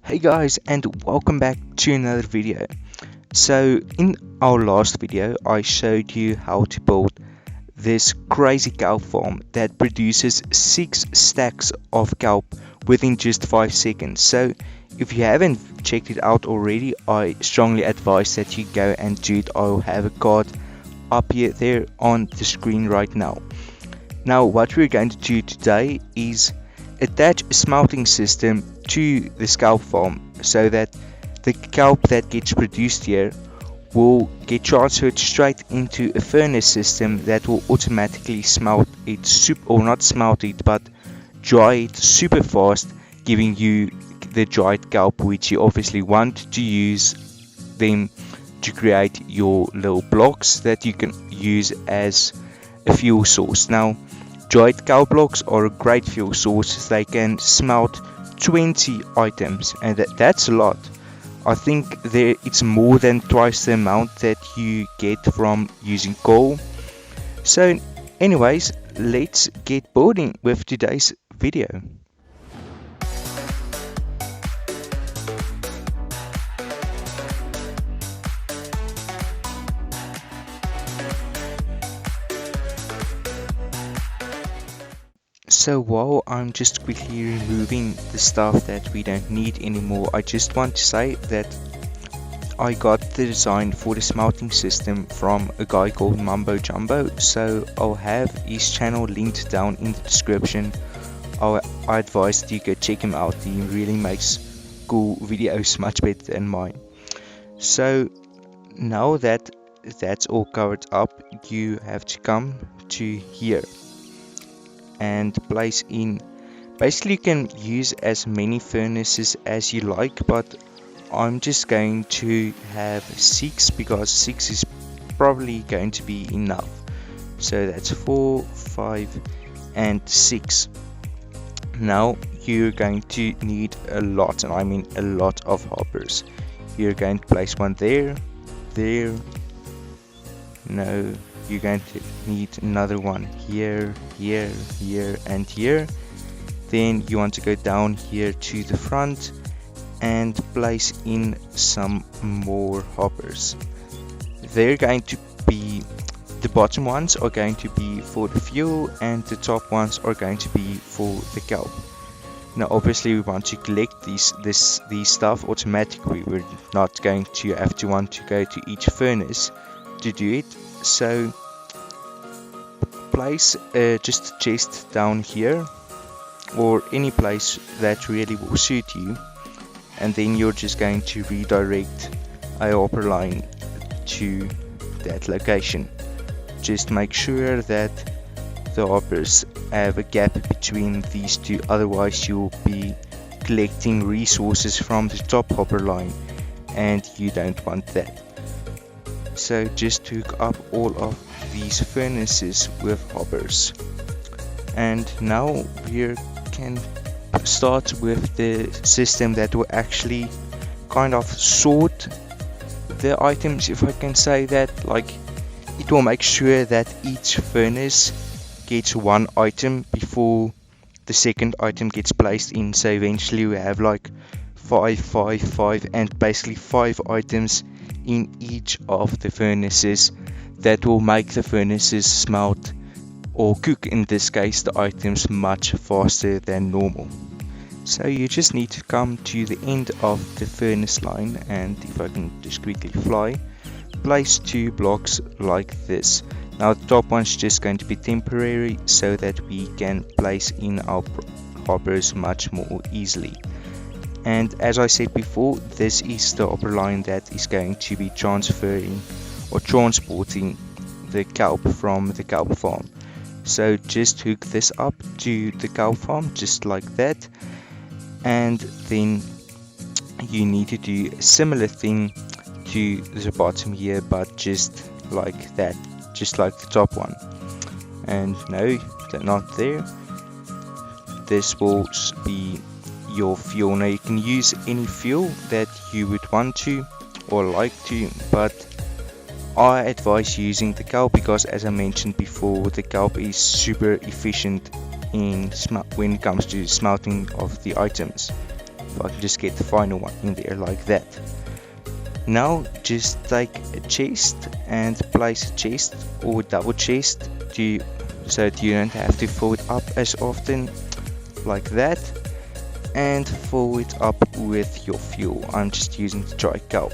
Hey guys, and welcome back to another video. So in our last video I showed you how to build this crazy kelp farm that produces 6 stacks of kelp within just 5 seconds. So if you haven't checked it out already, I strongly advise that you go and do it. I'll have a card up here there on the screen right now. Now what we're going to do today is attach a smelting system to the kelp farm so that the kelp that gets produced here will get transferred straight into a furnace system that will automatically smelt it, or not smelt it, but dry it super fast, giving you the dried kelp, which you obviously want to use them to create your little blocks that you can use as a fuel source. Now dried kelp blocks are a great fuel source. They can smelt 20 items, and that's a lot. I think it's more than twice the amount that you get from using coal. So anyways, let's get building with today's video. So while I'm just quickly removing the stuff that we don't need anymore, I just want to say that I got the design for the smelting system from a guy called Mumbo Jumbo, so I'll have his channel linked down in the description. I advise that you go check him out. He really makes cool videos, much better than mine. So now that that's all covered up, you have to come to here and place in. Basically you can use as many furnaces as you like, but I'm just going to have 6 because 6 is probably going to be enough. So that's 4, 5 and 6. Now you're going to need a lot, and I mean a lot of hoppers. You're going to place one there, no, you're going to need another one here, here, here and here. Then you want to go down here to the front and place in some more hoppers. They're going to be, the bottom ones are going to be for the fuel and the top ones are going to be for the kelp. Now obviously we want to collect these stuff automatically. We're not going to want to go to each furnace to do it. So place just a chest down here or any place that really will suit you, and then you're just going to redirect a hopper line to that location. Just make sure that the hoppers have a gap between these two, otherwise you'll be collecting resources from the top hopper line and you don't want that. So just hook up all of these furnaces with hoppers, and now we can start with the system that will actually kind of sort the items, if I can say that. Like, it will make sure that each furnace gets one item before the second item gets placed in. So eventually we have like 5, 5, 5 and basically 5 items in each of the furnaces that will make the furnaces smelt, or cook in this case, the items much faster than normal. So you just need to come to the end of the furnace line, and if I can just quickly fly, place 2 blocks like this. Now the top one's just going to be temporary so that we can place in our hoppers much more easily. And as I said before, this is the hopper line that is going to be transferring or transporting the kelp from the kelp farm. So just hook this up to the kelp farm just like that, and then you need to do a similar thing to the bottom here, but just like that, just like the top one. And no, they're not there. This will be your fuel. Now you can use any fuel that you would want to or like to, but I advise using the kelp because, as I mentioned before, the kelp is super efficient in when it comes to smelting of the items. if I can just get the final one in there like that. Now just take a chest and place a chest or double chest so that you don't have to fill it up as often, like that, and fill it up with your fuel. I'm just using the dry kelp.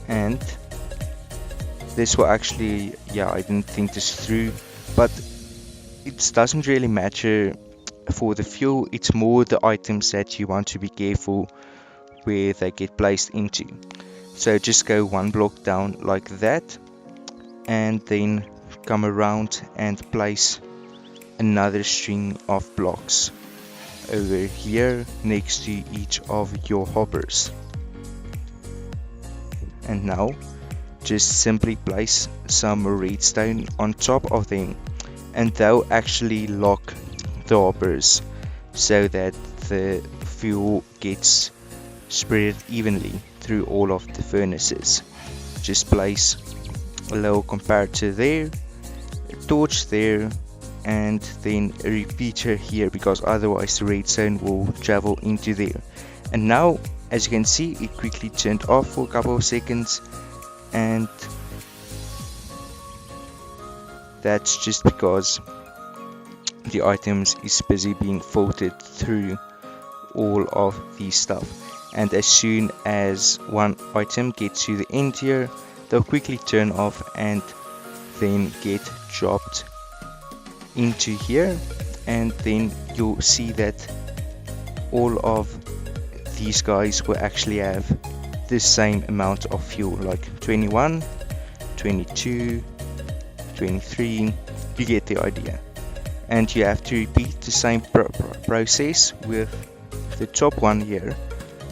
And this will actually, yeah, I didn't think this through, but it doesn't really matter for the fuel. It's more the items that you want to be careful where they get placed into. So just go one block down like that, and then come around and place another string of blocks over here next to each of your hoppers. And now just simply place some redstone on top of them, and they'll actually lock the hoppers so that the fuel gets spread evenly through all of the furnaces. Just place a little comparator there, a torch there, and then a repeater here, because otherwise the redstone will travel into there. And now, as you can see, it quickly turned off for a couple of seconds, and that's just because the items is busy being filtered through all of these stuff. And as soon as one item gets to the end here, they'll quickly turn off and then get dropped into here, and then you'll see that all of these guys will actually have the same amount of fuel, like 21, 22, 23, you get the idea. And you have to repeat the same process with the top one here.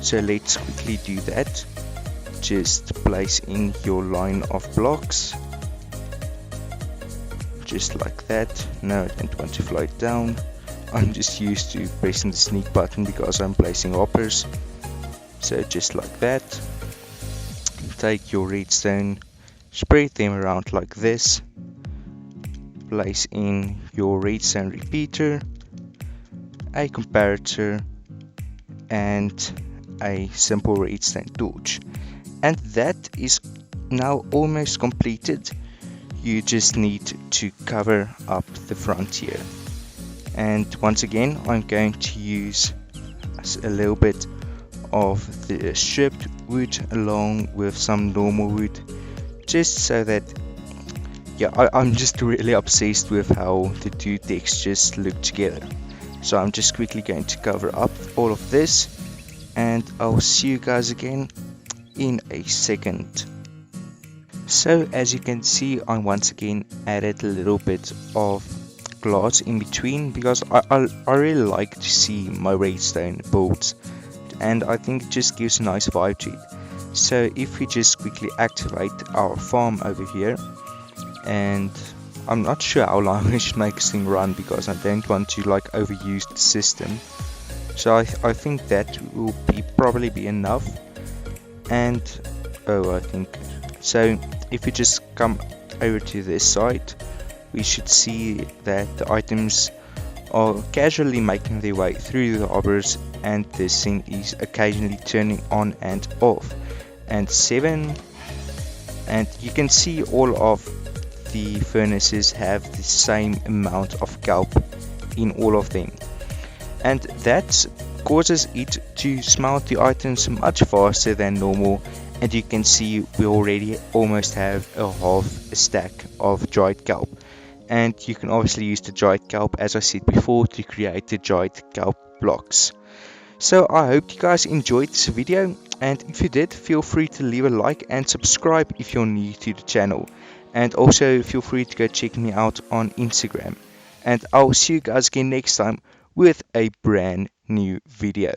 So let's quickly do that. Just place in your line of blocks, just like that. No, I don't want to float down. I'm just used to pressing the sneak button because I'm placing hoppers. So just like that. Take your redstone, spread them around like this. Place in your redstone repeater, a comparator, and a simple redstone torch. And that is now almost completed. You just need to cover up the front here. And once again, I'm going to use a little bit of the stripped wood along with some normal wood, just so that, yeah, I'm just really obsessed with how the two textures look together. So I'm just quickly going to cover up all of this, and I'll see you guys again in a second. So as you can see, I once again added a little bit of glass in between, because I really like to see my redstone builds, and I think it just gives a nice vibe to it. So if we just quickly activate our farm over here, and I'm not sure how long I should make this thing run, because I don't want to like overuse the system. So I think that will probably be enough. And I think so. If we just come over to this side, we should see that the items are casually making their way through the hoppers, and this thing is occasionally turning on and off. And 7, and you can see all of the furnaces have the same amount of kelp in all of them, and that causes it to smelt the items much faster than normal. And you can see we already almost have a half a stack of dried kelp, and you can obviously use the dried kelp, as I said before, to create the dried kelp blocks. So I hope you guys enjoyed this video, and if you did, feel free to leave a like and subscribe if you're new to the channel, and also feel free to go check me out on Instagram, and I'll see you guys again next time with a brand new video.